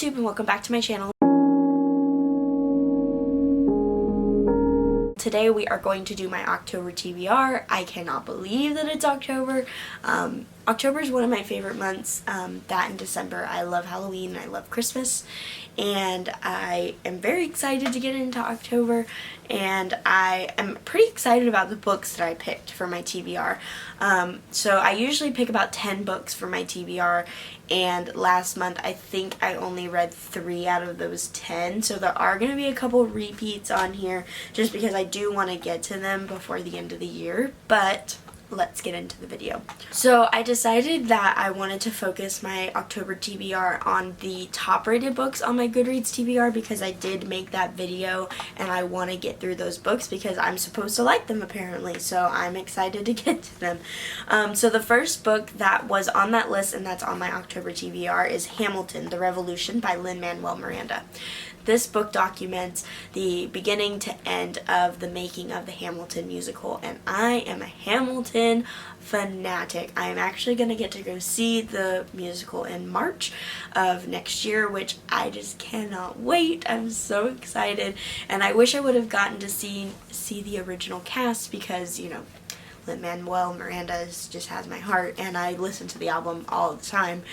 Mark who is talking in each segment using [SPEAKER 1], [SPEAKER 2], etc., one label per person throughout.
[SPEAKER 1] YouTube and welcome back to my channel. Today we are going to do my October TBR. I cannot believe that it's October. October is one of my favorite months, that and December. I love Halloween, I love Christmas, and I am very excited to get into October, and I am pretty excited about the books that I picked for my TBR. So I usually pick about 10 books for my TBR, and last month I think I only read 3 out of those 10, so there are going to be a couple repeats on here just because I do want to get to them before the end of the year, but let's get into the video. So I decided that I wanted to focus my October TBR on the top rated books on my Goodreads TBR because I did make that video and I want to get through those books because I'm supposed to like them apparently, so I'm excited to get to them. So the first book that was on that list and that's on my October TBR is Hamilton, The Revolution by Lin-Manuel Miranda. This book documents the beginning to end of the making of the Hamilton musical, and I am a Hamilton fanatic. I am actually going to get to go see the musical in March of next year, which I just cannot wait. I'm so excited, and I wish I would have gotten to see the original cast because, you know, Lin-Manuel Miranda just has my heart, and I listen to the album all the time,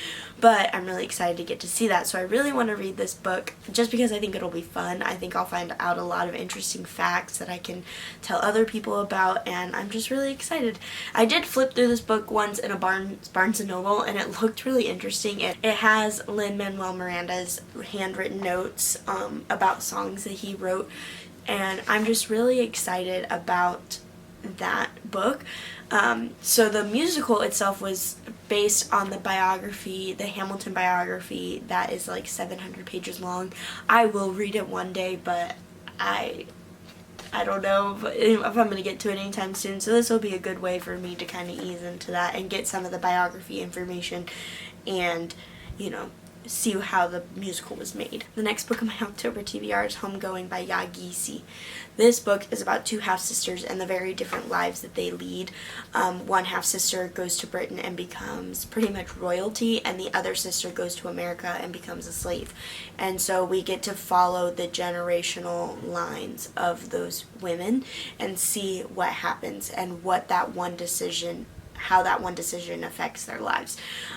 [SPEAKER 1] but I'm really excited to get to see that. So I really want to read this book just because I think it'll be fun. I think I'll find out a lot of interesting facts that I can tell other people about, and I'm just really excited. I did flip through this book once in a Barnes & Noble, and it looked really interesting. It has Lin-Manuel Miranda's handwritten notes about songs that he wrote, and I'm just really excited about that book. So the musical itself was based on the biography, the Hamilton biography that is like 700 pages long. I will read it one day, but I don't know if I'm going to get to it anytime soon, so this will be a good way for me to kind of ease into that and get some of the biography information and, you know, see how the musical was made. The next book on my October TBR is Homegoing by Yaa Gyasi. This book is about 2 half-sisters and the very different lives that they lead. One half-sister goes to Britain and becomes pretty much royalty, and the other sister goes to America and becomes a slave. And so we get to follow the generational lines of those women and see what happens and what that one decision, how that one decision affects their lives.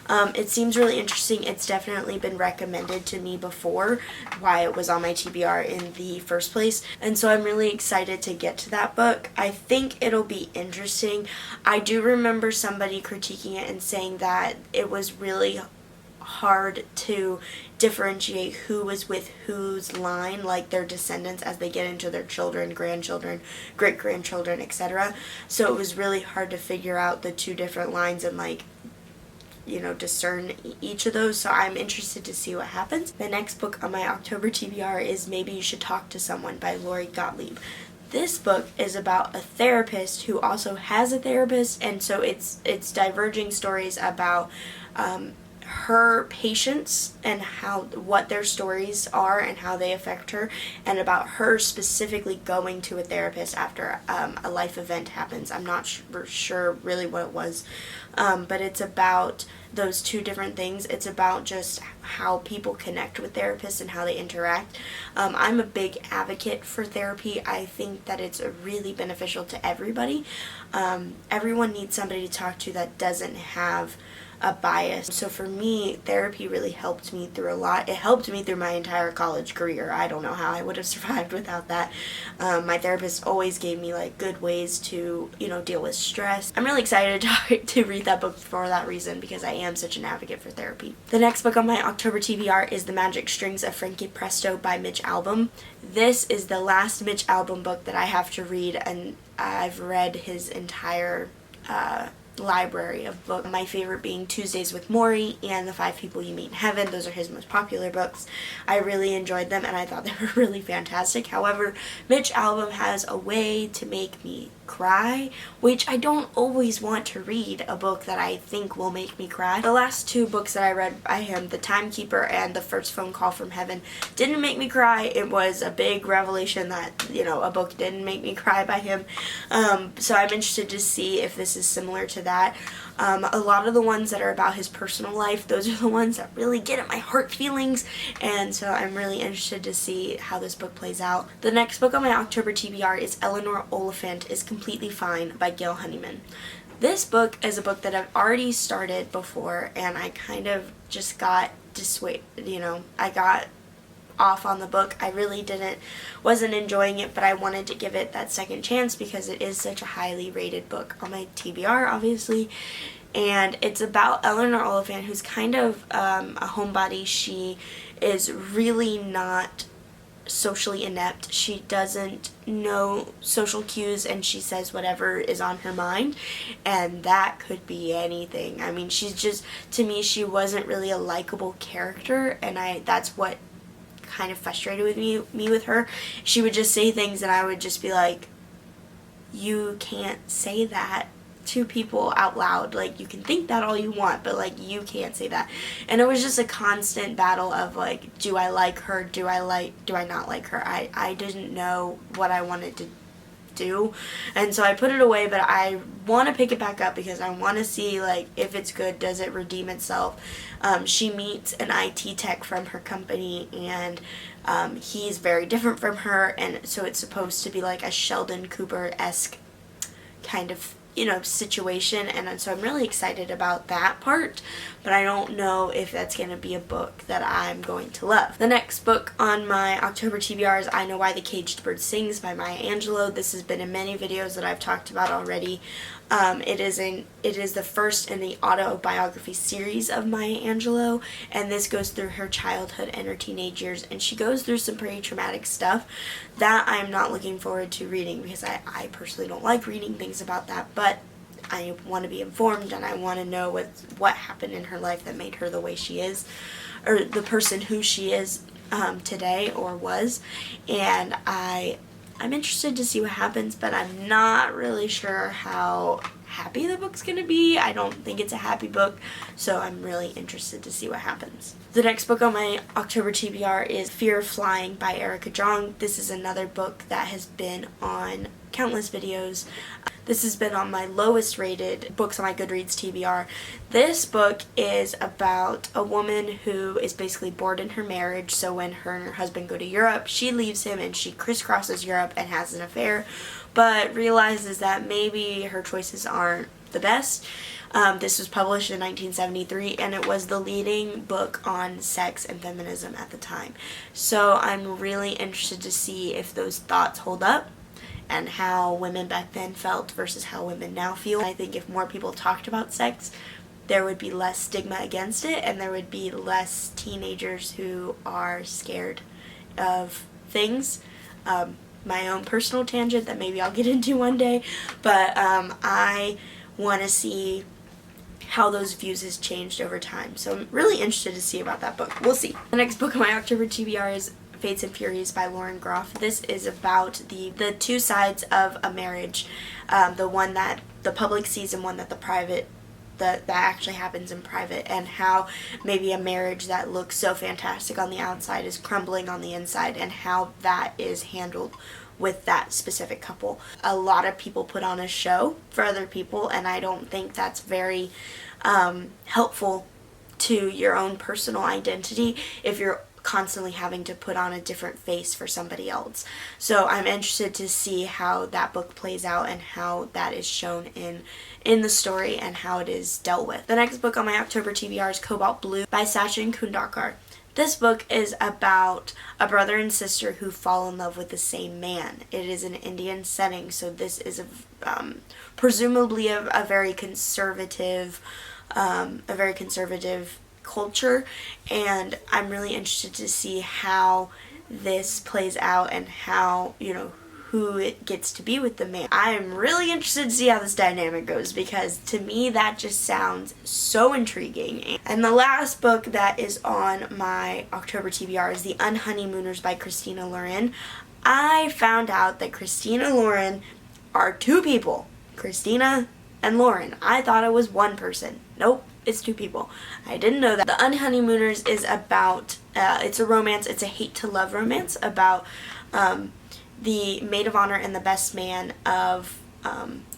[SPEAKER 1] It seems really interesting. It's definitely been recommended to me before, why it was on my TBR in the first place, and so I'm really excited to get to that book. I think it'll be interesting. I do remember somebody critiquing it and saying that it was really hard to differentiate who was with whose line, like their descendants as they get into their children, grandchildren, great-grandchildren, etc. So it was really hard to figure out the 2 different lines and, like, you know, discern each of those, so I'm interested to see what happens. The next book on my October TBR is Maybe You Should Talk to Someone by Gottlieb. This book is about a therapist who also has a therapist, and so it's diverging stories about her patients and what their stories are and how they affect her, and about her specifically going to a therapist after a life event happens. I'm not sure really what it was, but it's about those 2 different things. It's about just how people connect with therapists and how they interact. I'm a big advocate for therapy. I think that it's really beneficial to everybody. Everyone needs somebody to talk to that doesn't have a bias. So for me, therapy really helped me through a lot. It helped me through my entire college career. I don't know how I would have survived without that. My therapist always gave me like good ways to, you know, deal with stress. I'm really excited to read that book for that reason because I am such an advocate for therapy. The next book on my October TBR is The Magic Strings of Frankie Presto by Mitch Albom. This is the last Mitch Albom book that I have to read, and I've read his entire library of books. My favorite being Tuesdays with Morrie and The 5 People You Meet in Heaven. Those are his most popular books. I really enjoyed them and I thought they were really fantastic. However, Mitch Albom has a way to make me cry, which I don't always want to read a book that I think will make me cry. The last two books that I read by him, The Timekeeper and The First Phone Call from Heaven, didn't make me cry. It was a big revelation that, you know, a book didn't make me cry by him. So I'm interested to see if this is similar to that. A lot of the ones that are about his personal life, those are the ones that really get at my heart feelings, and so I'm really interested to see how this book plays out. The next book on my October TBR is Eleanor, Oliphant is Completely Fine by Gail Honeyman. This book is a book that I've already started before, and I kind of just got dissuaded, you know, I got off on the book. I really wasn't enjoying it, but I wanted to give it that second chance because it is such a highly rated book on my TBR, obviously. And it's about Eleanor Oliphant, who's kind of a homebody. She is really not socially inept. She doesn't know social cues, and she says whatever is on her mind, and that could be anything. I mean, she's just, to me, she wasn't really a likable character, and that's what kind of frustrated with me with her. She would just say things and I would just be like, you can't say that to people out loud. Like, you can think that all you want, but like, you can't say that. And it was just a constant battle of like, do I like her? Do I not like her? I didn't know what I wanted to do, and so I put it away, but I want to pick it back up because I want to see like if it's good, does it redeem itself. She meets an IT tech from her company, and he's very different from her, and so it's supposed to be like a Sheldon Cooper-esque kind of, you know, situation, and so I'm really excited about that part, but I don't know if that's going to be a book that I'm going to love. The next book on my October TBR is I Know Why the Caged Bird Sings by Maya Angelou. This has been in many videos that I've talked about already. It is the first in the autobiography series of Maya Angelou, and this goes through her childhood and her teenage years, and she goes through some pretty traumatic stuff that I'm not looking forward to reading because I personally don't like reading things about that, but I want to be informed and I want to know what happened in her life that made her the way she is, or the person who she is today or was, and I'm interested to see what happens, but I'm not really sure how happy the book's going to be. I don't think it's a happy book, so I'm really interested to see what happens. The next book on my October TBR is Fear of Flying by Erica Jong. This is another book that has been on countless videos. This has been on my lowest rated books on my Goodreads TBR. This book is about a woman who is basically bored in her marriage, so when her and her husband go to Europe, she leaves him and she crisscrosses Europe and has an affair, but realizes that maybe her choices aren't the best. This was published in 1973, and it was the leading book on sex and feminism at the time. So I'm really interested to see if those thoughts hold up, and how women back then felt versus how women now feel. I think if more people talked about sex, there would be less stigma against it, and there would be less teenagers who are scared of things. My own personal tangent that maybe I'll get into one day, but I want to see how those views has changed over time. So I'm really interested to see about that book. We'll see. The next book on my October TBR is Fates and Furies by Lauren Groff. This is about the two sides of a marriage, the one that the public sees and one that the private, that actually happens in private, and how maybe a marriage that looks so fantastic on the outside is crumbling on the inside, and how that is handled with that specific couple. A lot of people put on a show for other people, and I don't think that's very helpful to your own personal identity if you're constantly having to put on a different face for somebody else. So I'm interested to see how that book plays out and how that is shown in the story and how it is dealt with. The next book on my October TBR is Cobalt Blue by Sachin Kundalker. This book is about a brother and sister who fall in love with the same man. It is an Indian setting, so this is presumably a very conservative culture, and I'm really interested to see how this plays out and how, you know, who it gets to be with the man. I'm really interested to see how this dynamic goes, because to me that just sounds so intriguing. And the last book that is on my October TBR is The Unhoneymooners by Christina. I found out that Christina are two people, Christina and Lauren. I thought it was one person. Nope, it's two people. I didn't know that. The Unhoneymooners is about, it's a romance, it's a hate to love romance about the maid of honor and the best man of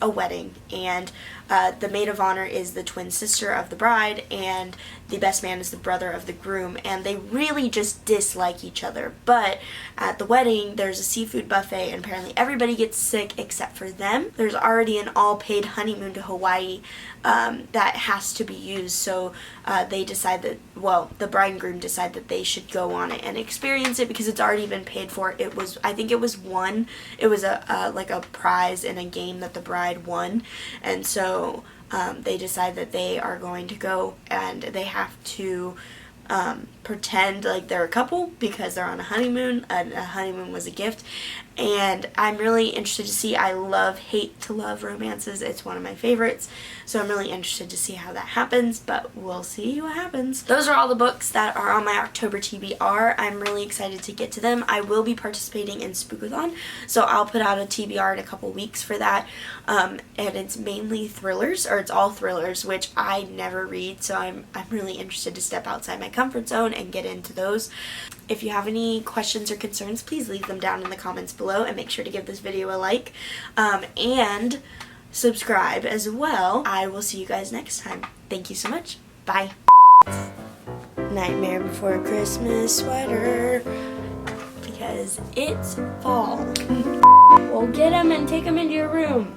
[SPEAKER 1] a wedding, and the maid of honor is the twin sister of the bride, and the best man is the brother of the groom, and they really just dislike each other. But at the wedding, there's a seafood buffet, and apparently everybody gets sick except for them. There's already an all-paid honeymoon to Hawaii that has to be used, so they decide that, well, the bride and groom decide that they should go on it and experience it because it's already been paid for. It was, I think it was won. It was like a prize in a game that the bride won, and so they decide that they are going to go and they have to pretend like they're a couple because they're on a honeymoon. A honeymoon was a gift, and I'm really interested to see. I love hate to love romances. It's one of my favorites, so I'm really interested to see how that happens, but we'll see what happens. Those are all the books that are on my October TBR. I'm really excited to get to them. I will be participating in Spookathon, so I'll put out a TBR in a couple weeks for that, and it's mainly thrillers, or it's all thrillers, which I never read, so I'm really interested to step outside my comfort zone and get into those. If you have any questions or concerns, please leave them down in the comments below, and make sure to give this video a like, and subscribe as well. I will see you guys next time. Thank you so much. Bye. Nightmare Before Christmas sweater, because it's fall. Well, get them and take them into your room.